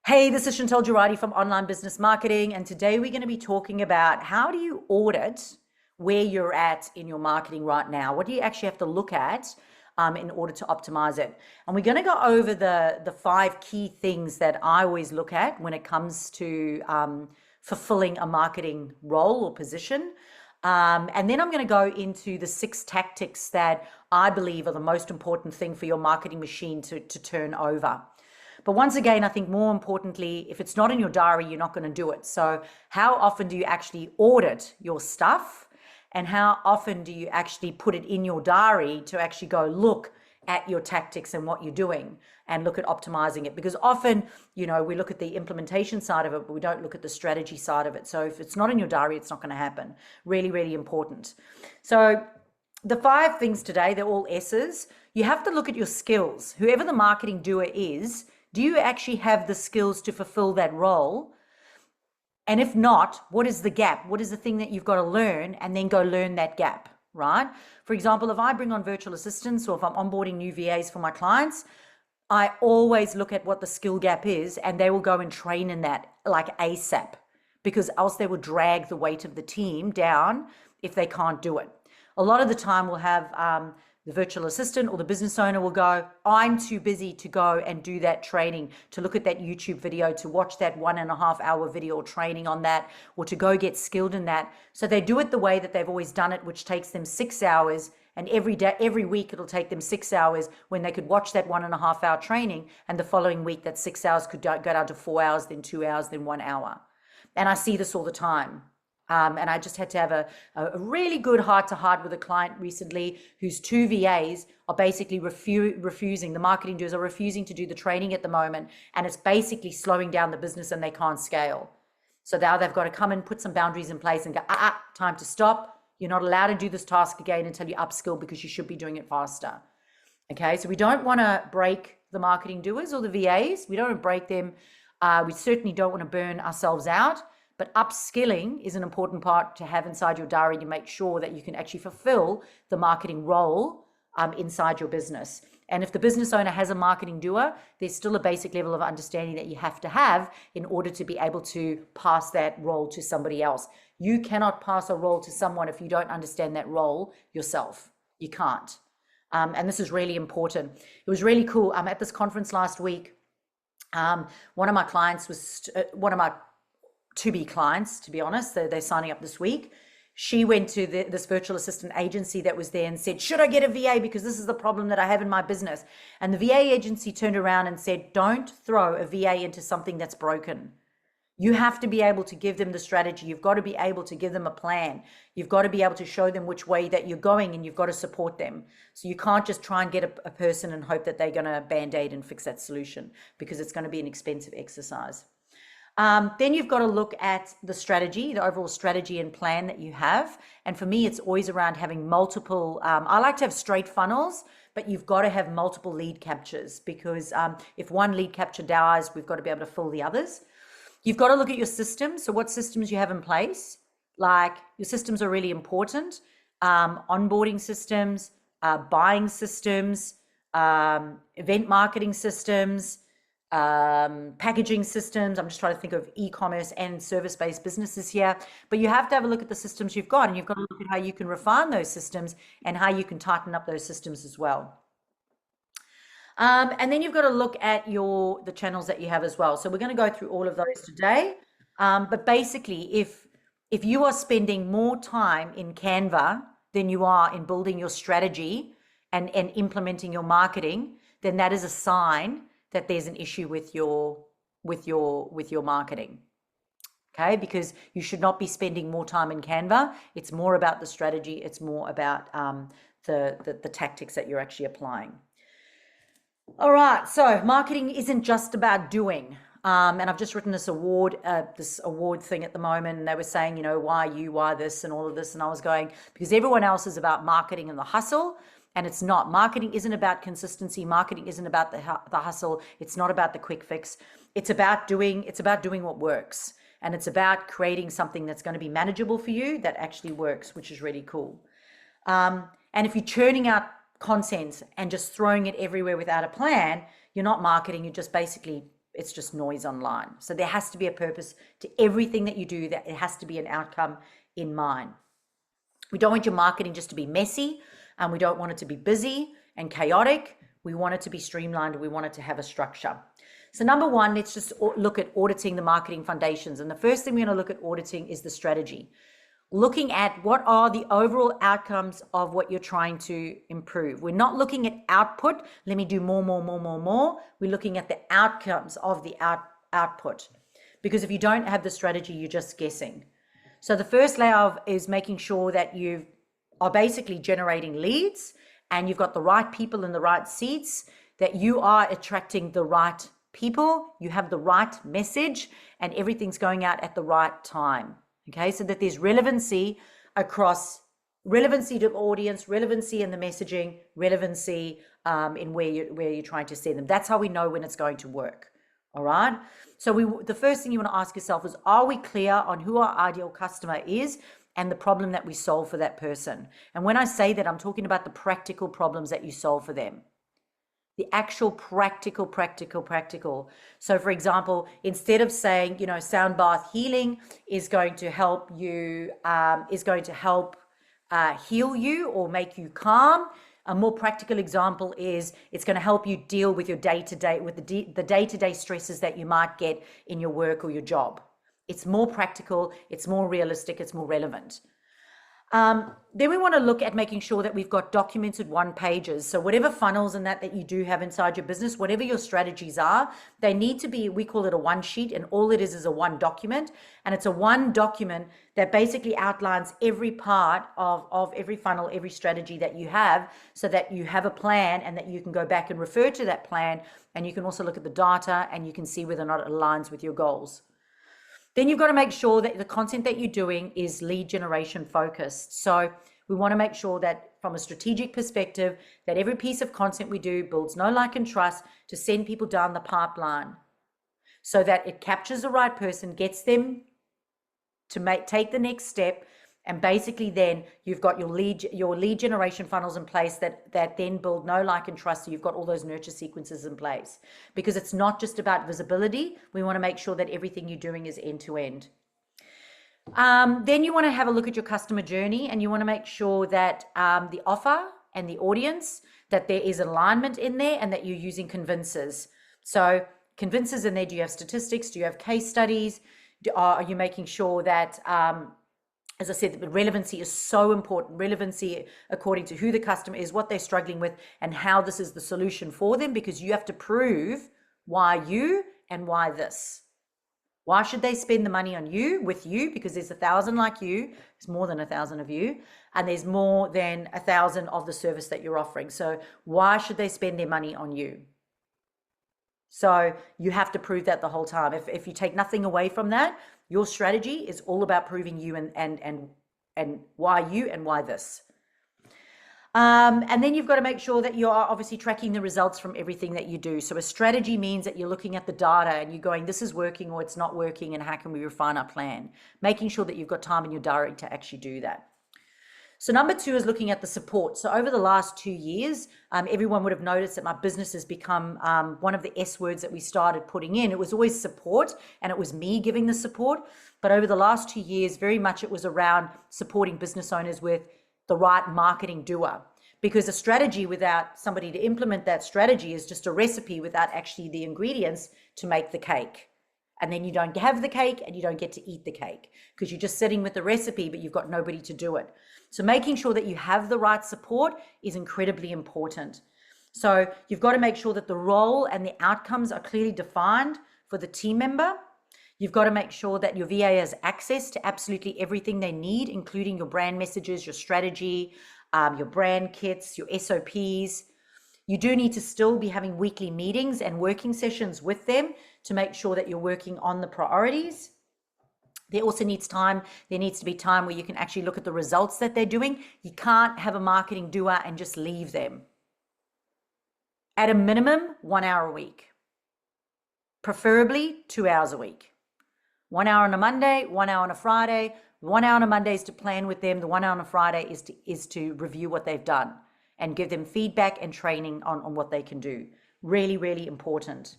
Hey, this is Chantal Gerardy from Online Business Marketing, and today we're going to be talking about how do you audit where you're at in your marketing right now? What do you actually have to look at in order to optimize it? And we're going to go over the 5 key things that I always look at when it comes to fulfilling a marketing role or position. And then I'm going to go into the 6 tactics that I believe are the most important thing for your marketing machine to turn over. But once again, I think more importantly, if it's not in your diary, you're not going to do it. So how often do you actually audit your stuff? And how often do you actually put it in your diary to actually go look at your tactics and what you're doing and look at optimizing it? Because often, we look at the implementation side of it, but we don't look at the strategy side of it. So if it's not in your diary, it's not going to happen. Really, really important. So the 5 things today, they're all S's. You have to look at your skills. Whoever the marketing doer is, do you actually have the skills to fulfill that role? And if not, what is the gap? What is the thing that you've got to learn, and then go learn that gap, right? For example, if I bring on virtual assistants or if I'm onboarding new VAs for my clients, I always look at what the skill gap is, and they will go and train in that like ASAP, because else they will drag the weight of the team down if they can't do it. A lot of the time we'll have the virtual assistant or the business owner will go, I'm too busy to go and do that training, to look at that YouTube video, to watch that 1.5 hour video or training on that, or to go get skilled in that. So they do it the way that they've always done it, which takes them 6 hours. And every day, every week, it'll take them 6 hours when they could watch that 1.5 hour training. And the following week, that 6 hours could go down to 4 hours, then 2 hours, then 1 hour. And I see this all the time. And I just had to have a really good heart-to-heart with a client recently whose 2 VAs are basically refusing, the marketing doers are refusing to do the training at the moment, and it's basically slowing down the business and they can't scale. So now they've got to come and put some boundaries in place and go, time to stop. You're not allowed to do this task again until you upskill, because you should be doing it faster. Okay, so we don't want to break the marketing doers or the VAs. We don't want to break them. We certainly don't want to burn ourselves out. But upskilling is an important part to have inside your diary to make sure that you can actually fulfill the marketing role inside your business. And if the business owner has a marketing doer, there's still a basic level of understanding that you have to have in order to be able to pass that role to somebody else. You cannot pass a role to someone if you don't understand that role yourself. You can't. And this is really important. It was really cool. At this conference last week, one of my clients was one of my to-be clients, to be honest. They're signing up this week. She went to this virtual assistant agency that was there and said, should I get a VA? Because this is the problem that I have in my business. And the VA agency turned around and said, don't throw a VA into something that's broken. You have to be able to give them the strategy. You've got to be able to give them a plan. You've got to be able to show them which way that you're going, and you've got to support them. So you can't just try and get a person and hope that they're going to band-aid and fix that solution, because it's going to be an expensive exercise. Then you've got to look at the strategy, the overall strategy and plan that you have. And for me, it's always around having multiple, I like to have straight funnels, but you've got to have multiple lead captures, because if one lead capture dies, we've got to be able to fill the others. You've got to look at your systems. So what systems you have in place, like your systems are really important. Onboarding systems, buying systems, event marketing systems, packaging systems. I'm just trying to think of e-commerce and service-based businesses here, but you have to have a look at the systems you've got, and you've got to look at how you can refine those systems and how you can tighten up those systems as well. And then you've got to look at the channels that you have as well. So we're going to go through all of those today. But basically, if you are spending more time in Canva than you are in building your strategy and implementing your marketing, then that is a sign that there's an issue with your marketing. Okay, because you should not be spending more time in Canva. It's more about the strategy. It's more about the tactics that you're actually applying. All right, so marketing isn't just about doing. And I've just written this award thing at the moment, and they were saying, why you, why this, and all of this, and I was going, because everyone else is about marketing and the hustle. And it's not. Marketing isn't about consistency. Marketing isn't about the hustle. It's not about the quick fix. It's about doing what works. And it's about creating something that's going to be manageable for you that actually works, which is really cool. And if you're churning out content and just throwing it everywhere without a plan, you're not marketing. You're just basically it's just noise online. So there has to be a purpose to everything that you do, that it has to be an outcome in mind. We don't want your marketing just to be messy, and we don't want it to be busy and chaotic. We want it to be streamlined. We want it to have a structure. So number one, let's just look at auditing the marketing foundations. And the first thing we're going to look at auditing is the strategy. Looking at what are the overall outcomes of what you're trying to improve. We're not looking at output. Let me do more. We're looking at the outcomes of the output. Because if you don't have the strategy, you're just guessing. So the first layer is making sure that you are basically generating leads and you've got the right people in the right seats, that you are attracting the right people, you have the right message, and everything's going out at the right time. Okay, so that there's relevancy across, relevancy to the audience, relevancy in the messaging, relevancy in where you're trying to send them. That's how we know when it's going to work. All right. So the first thing you want to ask yourself is, are we clear on who our ideal customer is and the problem that we solve for that person? And when I say that, I'm talking about the practical problems that you solve for them. The actual practical. So for example, instead of saying, sound bath healing is going to help you, heal you or make you calm. A more practical example is it's going to help you deal with your day-to-day, with the day-to-day stresses that you might get in your work or your job. It's more practical, it's more realistic, it's more relevant. Then we want to look at making sure that we've got documented one pages. So whatever funnels and that you do have inside your business, whatever your strategies are, they need to be, we call it a one sheet, and all it is a one document. And it's a one document that basically outlines every part of every funnel, every strategy that you have, so that you have a plan and that you can go back and refer to that plan. And you can also look at the data and you can see whether or not it aligns with your goals. Then you've got to make sure that the content that you're doing is lead generation focused. So we want to make sure that from a strategic perspective, that every piece of content we do builds know, like, and trust to send people down the pipeline, so that it captures the right person, gets them to take the next step. And basically then you've got your lead generation funnels in place that then build know, like, and trust. So you've got all those nurture sequences in place, because it's not just about visibility. We want to make sure that everything you're doing is end to end. Then you want to have a look at your customer journey, and you want to make sure that the offer and the audience, that there is alignment in there, and that you're using convincers. So convincers in there, do you have statistics? Do you have case studies? Are you making sure that, as I said, the relevancy is so important. Relevancy according to who the customer is, what they're struggling with, and how this is the solution for them, because you have to prove why you and why this. Why should they spend the money on you, with you? Because there's 1,000 like you, there's more than 1,000 of you, and there's more than 1,000 of the service that you're offering. So why should they spend their money on you? So you have to prove that the whole time. If you take nothing away from that, your strategy is all about proving you and why you and why this. And then you've got to make sure that you are obviously tracking the results from everything that you do. So a strategy means that you're looking at the data and you're going, this is working or it's not working, and how can we refine our plan? Making sure that you've got time in your diary to actually do that. So number two is looking at the support. So over the last 2 years, everyone would have noticed that my business has become one of the S words that we started putting in. It was always support, and it was me giving the support. But over the last 2 years, very much it was around supporting business owners with the right marketing doer. Because a strategy without somebody to implement that strategy is just a recipe without actually the ingredients to make the cake. And then you don't have the cake and you don't get to eat the cake, because you're just sitting with the recipe, but you've got nobody to do it. So making sure that you have the right support is incredibly important. So you've got to make sure that the role and the outcomes are clearly defined for the team member. You've got to make sure that your VA has access to absolutely everything they need, including your brand messages, your strategy, your brand kits, your SOPs. You do need to still be having weekly meetings and working sessions with them to make sure that you're working on the priorities. There also needs to be time where you can actually look at the results that they're doing. You can't have a marketing doer and just leave them. At a minimum, 1 hour a week, preferably 2 hours a week. 1 hour on a Monday, 1 hour on a Friday. 1 hour on a Monday is to plan with them. The 1 hour on a Friday is to review what they've done and give them feedback and training on what they can do. Really, really important.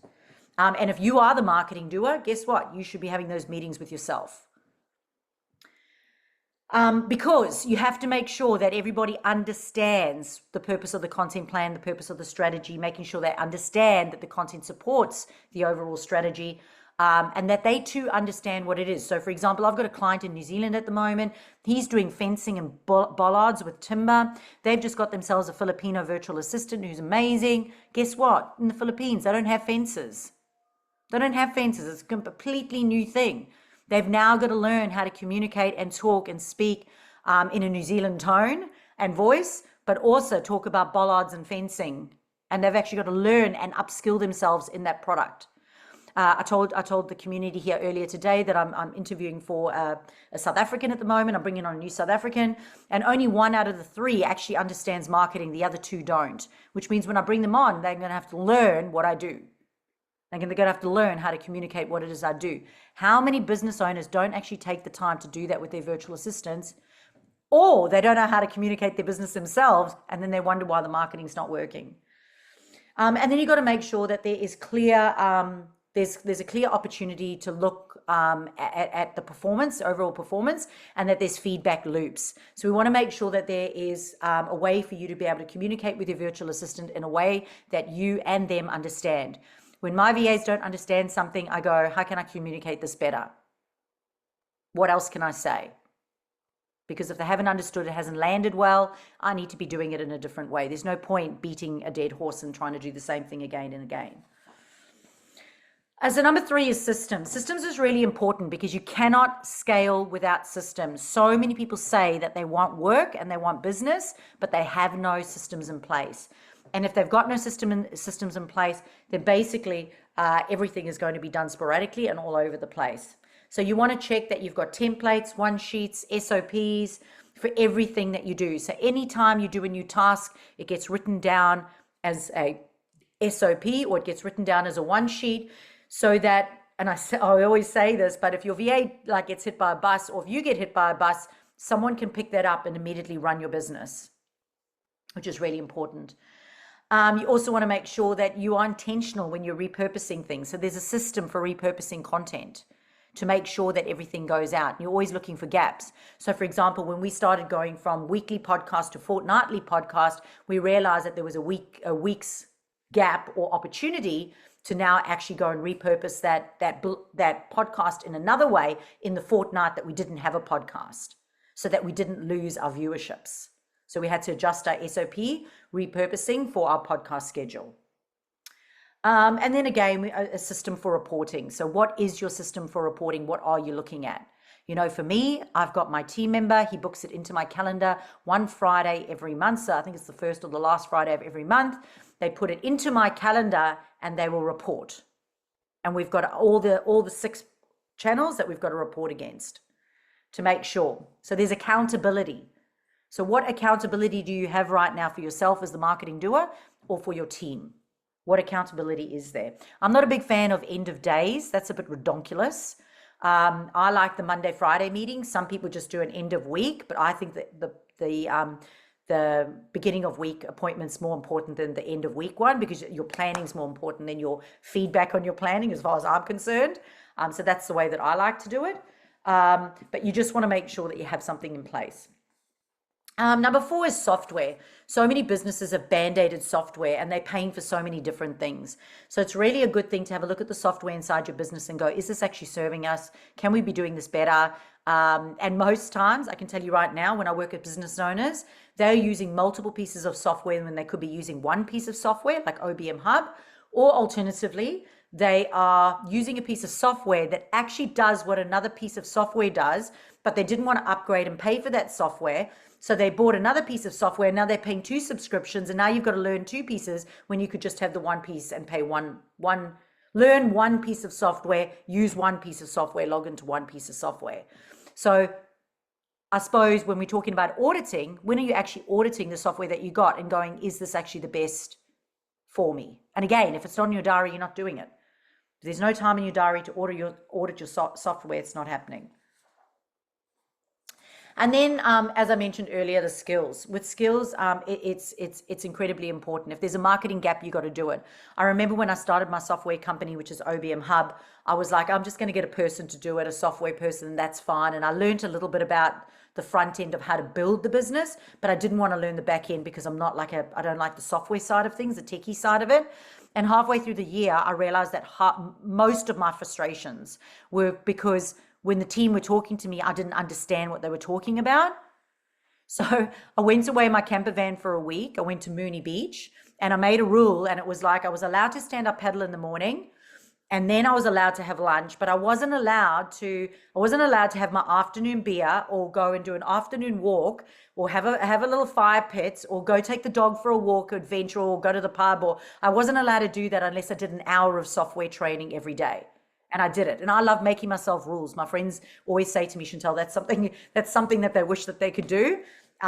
And if you are the marketing doer, guess what? You should be having those meetings with yourself. Because you have to make sure that everybody understands the purpose of the content plan, the purpose of the strategy, making sure they understand that the content supports the overall strategy, and that they too understand what it is. So for example, I've got a client in New Zealand at the moment. He's doing fencing and bollards with timber. They've just got themselves a Filipino virtual assistant who's amazing. Guess what? In the Philippines, they don't have fences. They don't have fences. It's a completely new thing. They've now got to learn how to communicate and talk and speak in a New Zealand tone and voice, but also talk about bollards and fencing. And they've actually got to learn and upskill themselves in that product. I told the community here earlier today that I'm interviewing for a South African at the moment. I'm bringing on a new South African, and only 1 out of the 3 actually understands marketing. The other 2 don't, which means when I bring them on, they're going to have to learn what I do. They're going to have to learn how to communicate what it is I do. How many business owners don't actually take the time to do that with their virtual assistants, or they don't know how to communicate their business themselves, and then they wonder why the marketing's not working. And then you've got to make sure that there is clear, there's a clear opportunity to look at the performance, overall performance, and that there's feedback loops. So we want to make sure that there is a way for you to be able to communicate with your virtual assistant in a way that you and them understand. When my VAs don't understand something, I go, how can I communicate this better? What else can I say? Because if they haven't understood, it hasn't landed well, I need to be doing it in a different way. There's no point beating a dead horse and trying to do the same thing again and again. As the number 3 is systems. Systems is really important because you cannot scale without systems. So many people say that they want work and they want business, but they have no systems in place. And if they've got no systems in place, then basically everything is going to be done sporadically and all over the place. So you want to check that you've got templates, one-sheets, SOPs for everything that you do. So anytime you do a new task, it gets written down as a SOP or it gets written down as a one-sheet, so that, and I always say this, but if your VA gets hit by a bus, or if you get hit by a bus, someone can pick that up and immediately run your business, which is really important. You also want to make sure that you are intentional when you're repurposing things. So there's a system for repurposing content to make sure that everything goes out. You're always looking for gaps. So for example, when we started going from weekly podcast to fortnightly podcast, we realized that there was a week's gap or opportunity to now actually go and repurpose that podcast in another way in the fortnight that we didn't have a podcast, so that we didn't lose our viewerships. So we had to adjust our SOP repurposing for our podcast schedule. And then again, a system for reporting. So what is your system for reporting? What are you looking at? You know, for me, I've got my team member. He books it into my calendar one Friday every month. So I think it's the first or the last Friday of every month. They put it into my calendar and they will report. And we've got all the 6 channels that we've got to report against to make sure. So there's accountability. So what accountability do you have right now for yourself as the marketing doer or for your team? What accountability is there? I'm not a big fan of end of days. That's a bit redonkulous. I like the Monday, Friday meetings. Some people just do an end of week, but I think that the beginning of week appointment's more important than the end of week one, because your planning is more important than your feedback on your planning, as far as I'm concerned. So that's the way that I like to do it. But you just want to make sure that you have something in place. Number 4 is software. So many businesses have band-aided software and they're paying for so many different things. So it's really a good thing to have a look at the software inside your business and go, is this actually serving us? Can we be doing this better? And most times, I can tell you right now, when I work with business owners, they're using multiple pieces of software when they could be using one piece of software like OBM Hub, or alternatively, they are using a piece of software that actually does what another piece of software does, but they didn't want to upgrade and pay for that software. So they bought another piece of software. Now they're paying 2 subscriptions, and now you've got to learn 2 pieces when you could just have the one piece and pay learn one piece of software, use one piece of software, log into one piece of software. So I suppose when we're talking about auditing, when are you actually auditing the software that you got and going, is this actually the best for me? And again, if it's not in your diary, you're not doing it. If there's no time in your diary to audit your software, it's not happening. And then, as I mentioned earlier, the skills. With skills, it's incredibly important. If there's a marketing gap, you got to do it. I remember when I started my software company, which is OBM Hub, I was like, I'm just going to get a person to do it, a software person, and that's fine. And I learned a little bit about the front end of how to build the business, but I didn't want to learn the back end because I don't like the software side of things, the techie side of it. And halfway through the year, I realized that most of my frustrations were because when the team were talking to me, I didn't understand what they were talking about. So I went away in my camper van for a week. I went to Mooney Beach and I made a rule, and it was like I was allowed to stand up paddle in the morning, and then I was allowed to have lunch, but I wasn't allowed to have my afternoon beer or go and do an afternoon walk or have a little fire pit or go take the dog for a walk or adventure or go to the pub, or I wasn't allowed to do that unless I did an hour of software training every day. And I did it. And I love making myself rules. My friends always say to me, Chantal, that's something that they wish that they could do,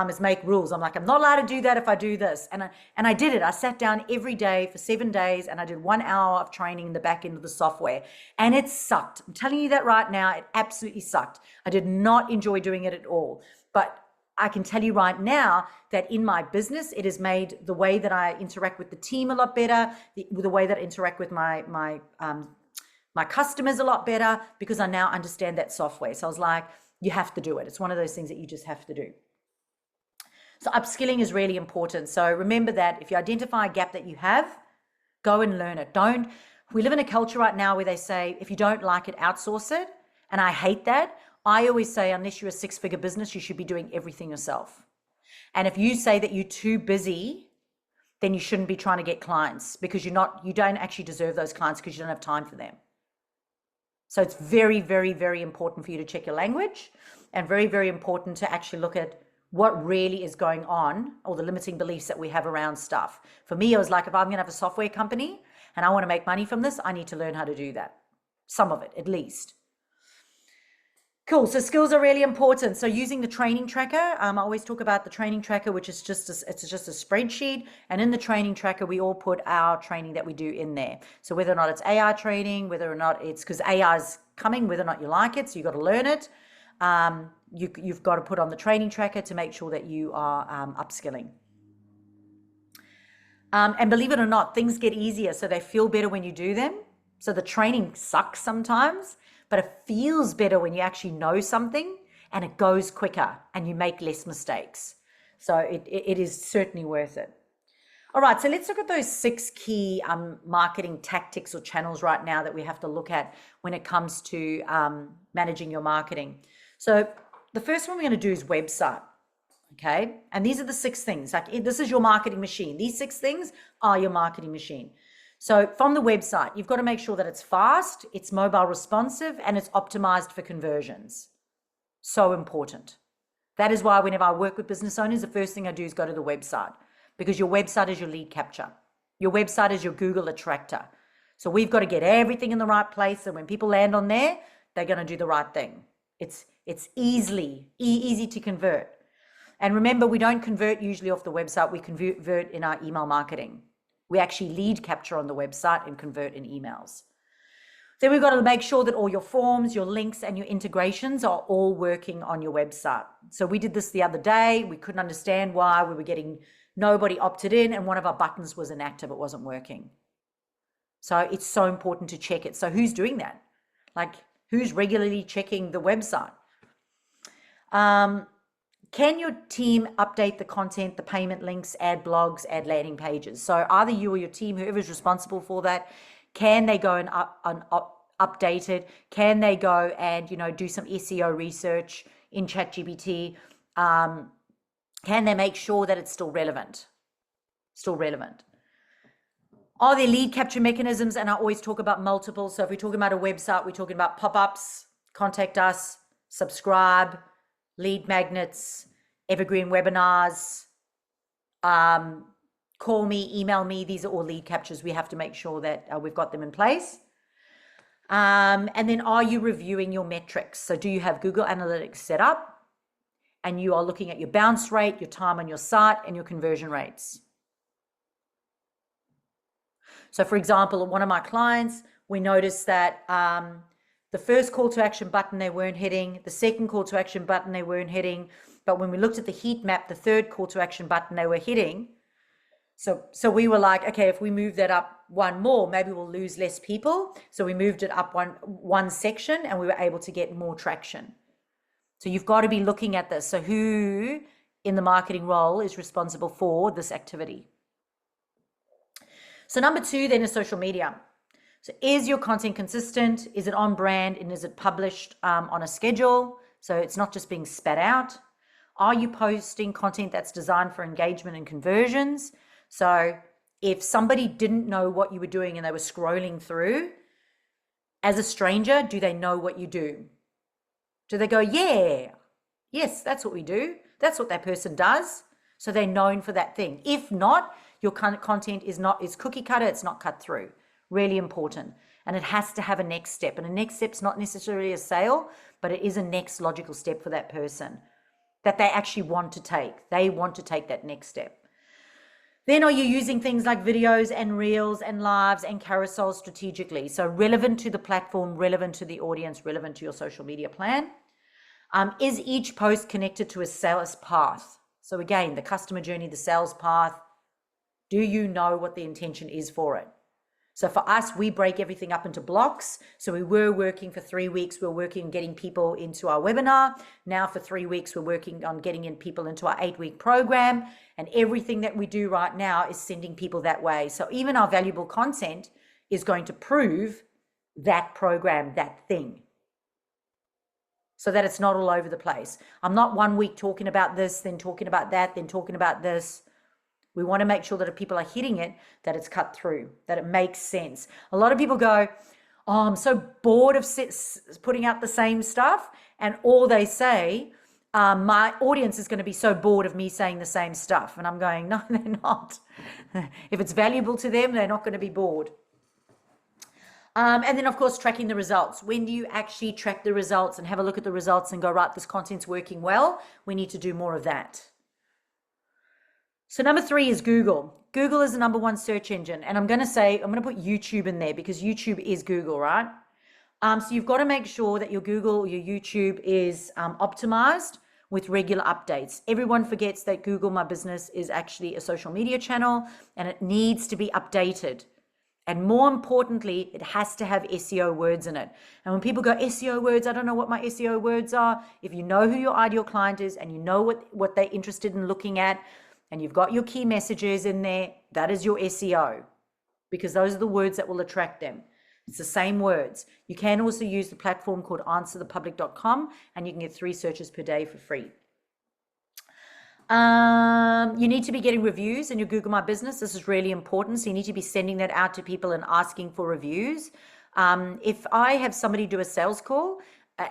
is make rules. I'm like, I'm not allowed to do that if I do this. And I did it. I sat down every day for 7 days and I did 1 hour of training in the back end of the software. And it sucked. I'm telling you that right now, it absolutely sucked. I did not enjoy doing it at all. But I can tell you right now that in my business, it has made the way that I interact with the team a lot better, the way that I interact with my customers a lot better, because I now understand that software. So I was like, you have to do it. It's one of those things that you just have to do. So upskilling is really important. So remember that if you identify a gap that you have, go and learn it. We live in a culture right now where they say, if you don't like it, outsource it. And I hate that. I always say, unless you're a 6-figure business, you should be doing everything yourself. And if you say that you're too busy, then you shouldn't be trying to get clients, because you don't actually deserve those clients because you don't have time for them. So it's very, very, very important for you to check your language, and very, very important to actually look at what really is going on, or the limiting beliefs that we have around stuff. For me, I was like, if I'm going to have a software company and I want to make money from this, I need to learn how to do that. Some of it, at least. Cool. So skills are really important. So using the training tracker, I always talk about the training tracker, which is just a spreadsheet. And in the training tracker, we all put our training that we do in there. So whether or not it's AI training, whether or not it's, because AI is coming, whether or not you like it, so you've got to learn it. You've got to put on the training tracker to make sure that you are upskilling. And believe it or not, things get easier. So they feel better when you do them. So the training sucks sometimes, but it feels better when you actually know something, and it goes quicker and you make less mistakes. So it is certainly worth it. All right, so let's look at those 6 key marketing tactics or channels right now that we have to look at when it comes to managing your marketing. So the first one we're going to do is website. Okay. And these are the 6 things. Like, this is your marketing machine. These 6 things are your marketing machine. So from the website, you've got to make sure that it's fast, it's mobile responsive, and it's optimized for conversions. So important. That is why whenever I work with business owners, the first thing I do is go to the website, because your website is your lead capture. Your website is your Google attractor. So we've got to get everything in the right place. And when people land on there, they're going to do the right thing. It's easy to convert. And remember, we don't convert usually off the website. We convert in our email marketing. We actually lead capture on the website and convert in emails. Then we've got to make sure that all your forms, your links, and your integrations are all working on your website. So we did this the other day. We couldn't understand why we were getting nobody opted in, and one of our buttons was inactive. It wasn't working. So it's so important to check it. So who's doing that? Like, who's regularly checking the website? Can your team update the content, the payment links, add blogs, add landing pages? So either you or your team, whoever's responsible for that, can they go and update it? Can they go and, do some SEO research in ChatGPT? Can they make sure that it's still relevant? Are there lead capture mechanisms? And I always talk about multiple. So if we're talking about a website, we're talking about pop-ups, contact us, subscribe, lead magnets, evergreen webinars, call me, email me. These are all lead captures. We have to make sure that we've got them in place. And then, are you reviewing your metrics? So do you have Google Analytics set up? And you are looking at your bounce rate, your time on your site, and your conversion rates. So for example, one of my clients, we noticed that The first call to action button they weren't hitting, the second call to action button they weren't hitting, but when we looked at the heat map, the third call to action button they were hitting. So we were like, okay, if we move that up one more, maybe we'll lose less people. So we moved it up one section and we were able to get more traction. So you've got to be looking at this. So who in the marketing role is responsible for this activity? So number 2 then is social media. So is your content consistent? Is it on brand? And is it published on a schedule? So it's not just being spat out. Are you posting content that's designed for engagement and conversions? So if somebody didn't know what you were doing and they were scrolling through, as a stranger, do they know what you do? Do they go, yeah, yes, that's what we do. That's what that person does. So they're known for that thing. If not, your content is cookie cutter. It's not cut through. Really important. And it has to have a next step. And a next step's not necessarily a sale, but it is a next logical step for that person that they actually want to take. They want to take that next step. Then are you using things like videos and reels and lives and carousels strategically? So relevant to the platform, relevant to the audience, relevant to your social media plan. Is each post connected to a sales path? So again, the customer journey, the sales path. Do you know what the intention is for it? So for us, we break everything up into blocks. So we were working for 3 weeks. We're working on getting people into our webinar. Now for 3 weeks, we're working on getting in people into our 8-week program. And everything that we do right now is sending people that way. So even our valuable content is going to prove that program, that thing, so that it's not all over the place. I'm not 1 week talking about this, then talking about that, then talking about this. We want to make sure that if people are hitting it, that it's cut through, that it makes sense. A lot of people go, oh, I'm so bored of putting out the same stuff. And all they say, my audience is going to be so bored of me saying the same stuff. And I'm going, no, they're not. If it's valuable to them, they're not going to be bored. And then, of course, tracking the results. When do you actually track the results and have a look at the results and go, right, this content's working well. We need to do more of that. So number 3 is Google. Google is the number 1 search engine. And I'm going to put YouTube in there because YouTube is Google, right? So you've got to make sure that your Google, your YouTube is optimized with regular updates. Everyone forgets that Google My Business is actually a social media channel and it needs to be updated. And more importantly, it has to have SEO words in it. And when people go, SEO words, I don't know what my SEO words are. If you know who your ideal client is and you know what they're interested in looking at, and you've got your key messages in there, that is your SEO, because those are the words that will attract them. It's the same words. You can also use the platform called answerthepublic.com and you can get 3 searches per day for free. You need to be getting reviews in your Google My Business. This is really important. So you need to be sending that out to people and asking for reviews. If I have somebody do a sales call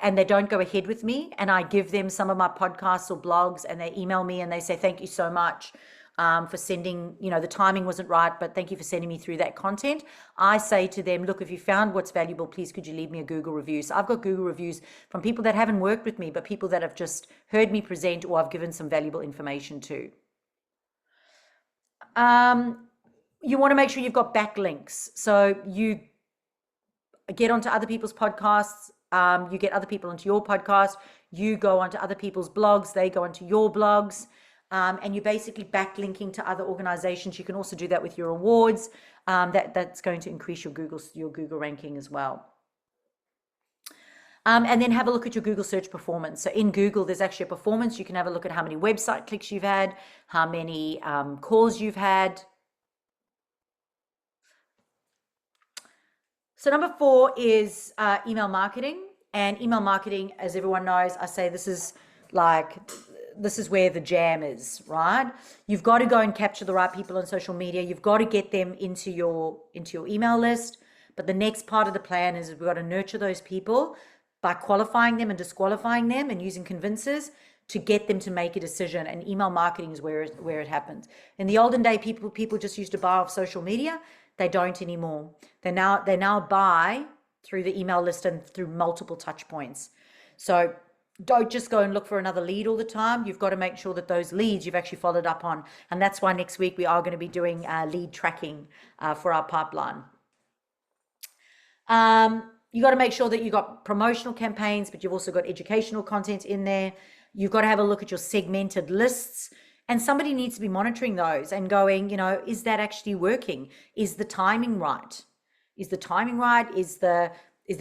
and they don't go ahead with me and I give them some of my podcasts or blogs and they email me and they say, thank you so much for sending, the timing wasn't right, but thank you for sending me through that content. I say to them, look, if you found what's valuable, please could you leave me a Google review? So I've got Google reviews from people that haven't worked with me, but people that have just heard me present or I've given some valuable information to. You want to make sure you've got backlinks. So you get onto other people's podcasts, you get other people onto your podcast, you go onto other people's blogs, they go onto your blogs. And you're basically backlinking to other organizations. You can also do that with your awards. That's going to increase your Google ranking as well. And then have a look at your Google search performance. So in Google, there's actually a performance. You can have a look at how many website clicks you've had, how many calls you've had. So number 4 is email marketing. And email marketing, as everyone knows, I say this is where the jam is, right? You've got to go and capture the right people on social media. You've got to get them into your email list. But the next part of the plan is we've got to nurture those people by qualifying them and disqualifying them and using convincers to get them to make a decision. And email marketing is where it happens. In the olden day, people just used to buy off social media. They don't anymore. They now buy through the email list and through multiple touch points. So don't just go and look for another lead all the time. You've got to make sure that those leads you've actually followed up on. And that's why next week we are going to be doing lead tracking for our pipeline. You got to make sure that you got promotional campaigns, but you've also got educational content in there. You've got to have a look at your segmented lists, and somebody needs to be monitoring those and going, is that actually working? Is the timing right? Is the timing right? Is the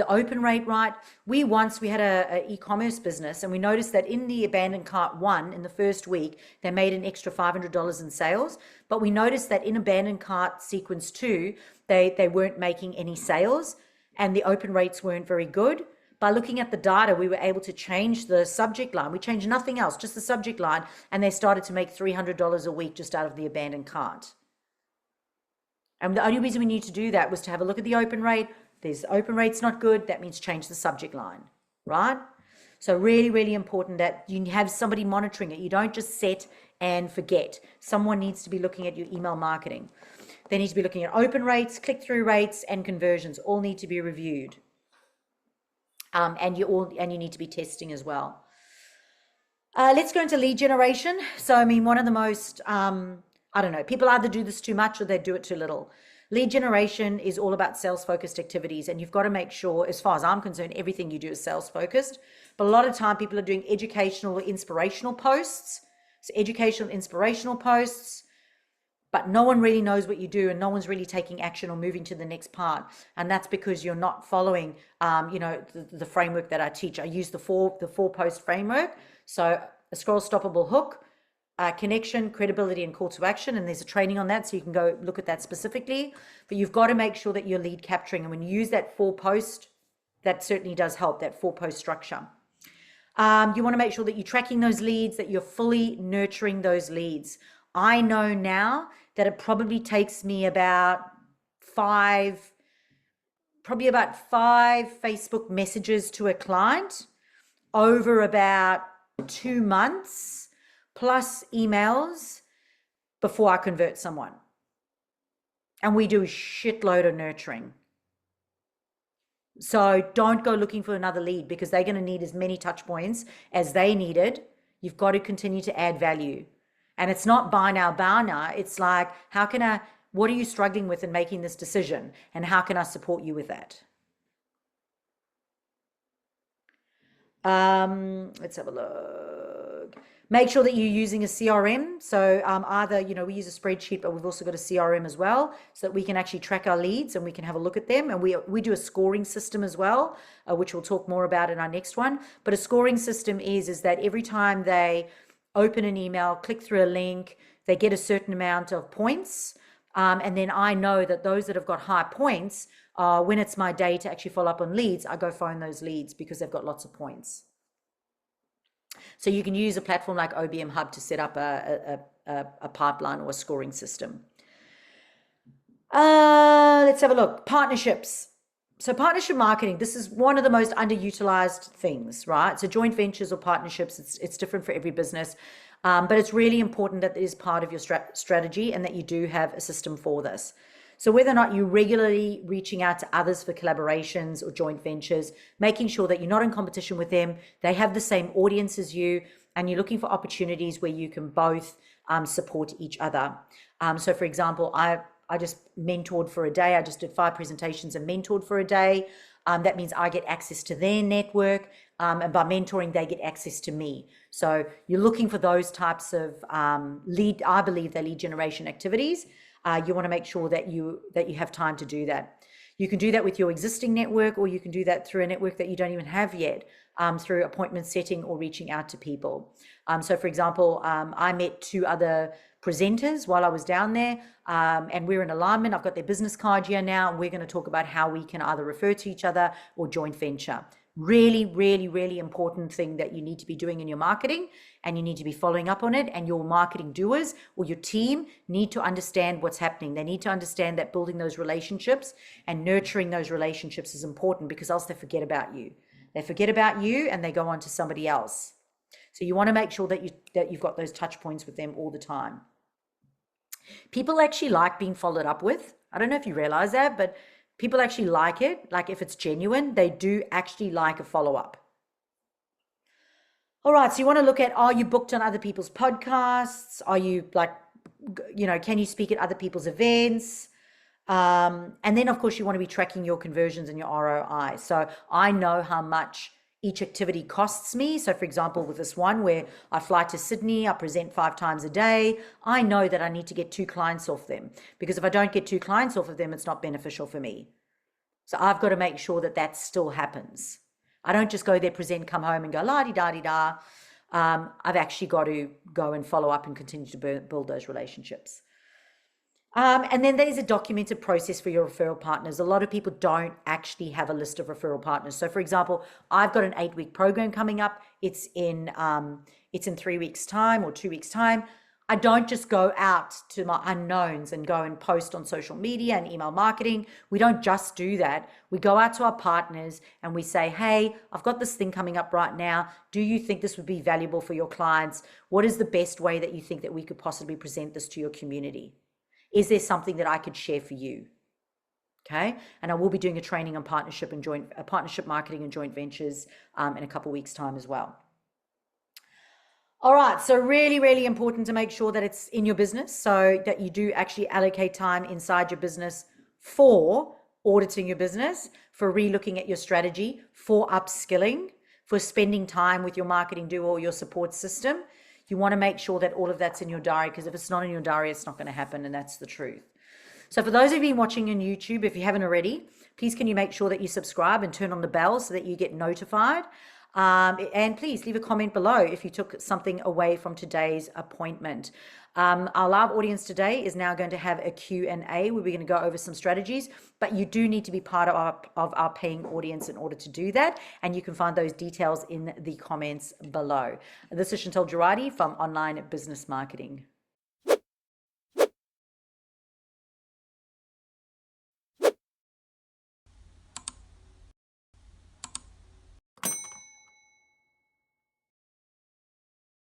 open rate right? We had a e-commerce business, and we noticed that in the abandoned cart one, in the first week, they made an extra $500 in sales. But we noticed that in abandoned cart sequence 2, they weren't making any sales, and the open rates weren't very good. By looking at the data, we were able to change the subject line. We changed nothing else, just the subject line, and they started to make $300 a week just out of the abandoned cart. And the only reason we need to do that was to have a look at the open rate. There's open rate's not good. That means change the subject line, right? So really, really important that you have somebody monitoring it. You don't just set and forget. Someone needs to be looking at your email marketing. They need to be looking at open rates, click-through rates, and conversions. All need to be reviewed. And you need to be testing as well. Let's go into lead generation. So, one of the most, people either do this too much or they do it too little. Lead generation is all about sales-focused activities, and you've got to make sure, as far as I'm concerned, everything you do is sales-focused. But a lot of time people are doing educational or inspirational posts. So educational, inspirational posts, but no one really knows what you do, and no one's really taking action or moving to the next part. And that's because you're not following, the framework that I teach. I use the four post framework. So a scroll stoppable hook, connection, credibility, and call to action. And there's a training on that, so you can go look at that specifically. But you've got to make sure that you're lead capturing. And when you use that 4-post, that certainly does help, that 4-post structure. You want to make sure that you're tracking those leads, that you're fully nurturing those leads. I know now that it probably takes me about 5 Facebook messages to a client over about 2 months, plus emails, before I convert someone. And we do a shitload of nurturing. So don't go looking for another lead, because they're going to need as many touch points as they needed. You've got to continue to add value. And it's not buy now, bow now. It's like, what are you struggling with in making this decision? And how can I support you with that? Let's have a look. Make sure that you're using a CRM. So either, we use a spreadsheet, but we've also got a CRM as well, so that we can actually track our leads and we can have a look at them. And we do a scoring system as well, which we'll talk more about in our next one. But a scoring system is that every time they open an email, click through a link, they get a certain amount of points. And then I know that those that have got high points, when it's my day to actually follow up on leads, I go phone those leads because they've got lots of points. So you can use a platform like OBM Hub to set up a pipeline or a scoring system. Let's have a look. Partnerships. So partnership marketing, this is one of the most underutilized things, right? So joint ventures or partnerships, it's different for every business, but it's really important that it is part of your strategy and that you do have a system for this. So whether or not you're regularly reaching out to others for collaborations or joint ventures, making sure that you're not in competition with them, they have the same audience as you, and you're looking for opportunities where you can both support each other. So for example, I just mentored for a day. I just did 5 presentations and mentored for a day. That means I get access to their network, and by mentoring, they get access to me. So you're looking for those types of I believe they're lead generation activities. You want to make sure that you have time to do that. You can do that with your existing network, or you can do that through a network that you don't even have yet, through appointment setting or reaching out to people. So for example, I met 2 other presenters while I was down there, and we're in alignment. I've got their business card here now, and we're going to talk about how we can either refer to each other or joint venture. Really, really, really important thing that you need to be doing in your marketing, and you need to be following up on it. And your marketing doers or your team need to understand what's happening. They need to understand that building those relationships and nurturing those relationships is important, because else they forget about you. They forget about you and they go on to somebody else. So you want to make sure that you've got those touch points with them all the time. People actually like being followed up with. I don't know if you realize that, but people actually like it. Like if it's genuine, they do actually like a follow-up. All right, so you want to look at, are you booked on other people's podcasts? Are you can you speak at other people's events? And then, of course, you want to be tracking your conversions and your ROI. So I know how much each activity costs me. So, for example, with this one where I fly to Sydney, I present 5 times a day, I know that I need to get 2 clients off them, because if I don't get 2 clients off of them, it's not beneficial for me. So I've got to make sure that that still happens. I don't just go there, present, come home and go la-di-da-di-da. I've actually got to go and follow up and continue to build those relationships. And then there's a documented process for your referral partners. A lot of people don't actually have a list of referral partners. So, for example, I've got an 8-week program coming up. It's in 3 weeks' time or 2 weeks' time. I don't just go out to my unknowns and go and post on social media and email marketing. We don't just do that. We go out to our partners and we say, hey, I've got this thing coming up right now. Do you think this would be valuable for your clients? What is the best way that you think that we could possibly present this to your community? Is there something that I could share for you? Okay. And I will be doing a training on partnership marketing and joint ventures in a couple of weeks' time as well. All right, so really, really important to make sure that it's in your business, so that you do actually allocate time inside your business for auditing your business, for relooking at your strategy, for upskilling, for spending time with your marketing duo or your support system. You want to make sure that all of that's in your diary, because if it's not in your diary, it's not going to happen, and that's the truth. So for those of you watching on YouTube, if you haven't already, please can you make sure that you subscribe and turn on the bell so that you get notified. And please leave a comment below if you took something away from today's appointment. Our live audience today is now going to have a Q&A where we're going to go over some strategies, but you do need to be part of our paying audience in order to do that. And you can find those details in the comments below. This is Chantal Gerardy from Online Business Marketing.